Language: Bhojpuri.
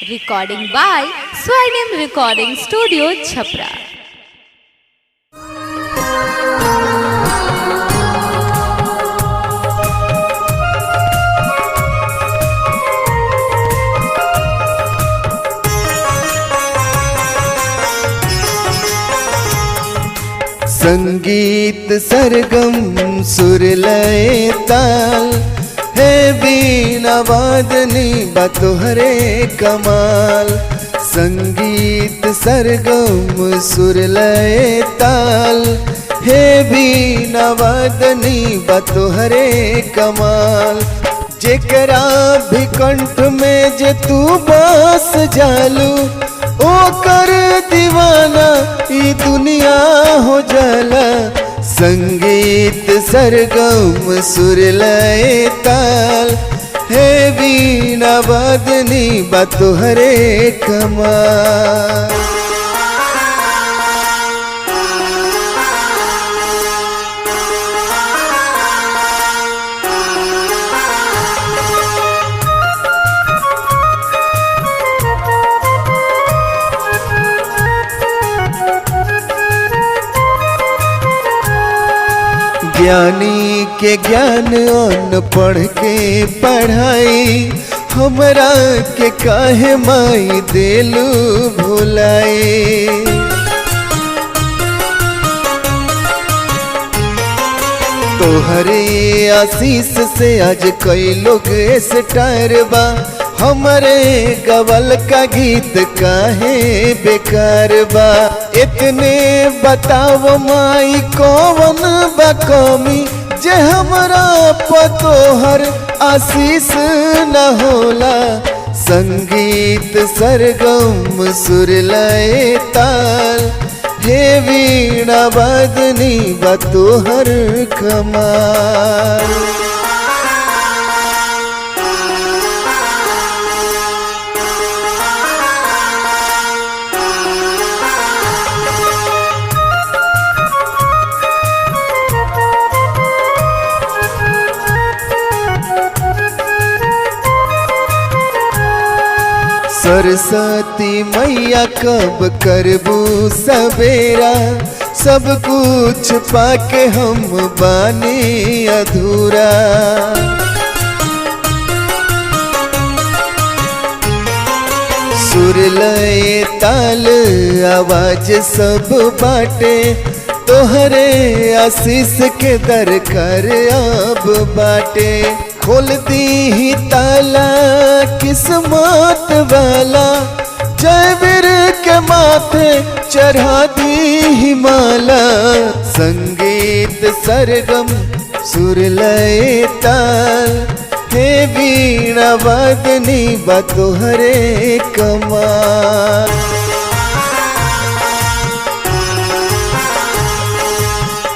Recording by Swarnim Recording Studio, Chhapra. संगीत सरगम सुर लय ताल है बीना वादनी बतोहरे कमाल। संगीत सरगम सुर लय ताल है बीना वादनी बतोहरे कमाल। जेकरा भी कंठ में जे तू बस जालू ओ कर दीवाना ई दुनिया हो जाला। संगीत सरगम सुर लय ताल है बीना वादनी बतोहरे कमाल। ज्ञानी के ज्ञान अनपढ़ के पढ़ाई हमरा के काहे माई देलू भुलाई। तोहरे आशीष से आज कई लोग स्टार बा। हमरे गवल का गीत काहे बेकार बा। इतने बताओ माई कौन बा कमी जे हमरा पतोहर आशीष न होला। संगीत सरगम सुर लय ताल हे वीणा वादनी बतोहर कमाल। सरस्वती मैया कब करबू सवेरा, सब कुछ पाके हम बानी अधूरा। सुर लय ताल आवाज सब बाटे तोहरे आशीष के दरकार अब बाटे। खोल दी ही ताला किस्मत वाला जयवीर के माथे चढ़ा दी ही माला। संगीत सरगम सुर लय ताल हे वीणा वादनी बतोहरे कमाल।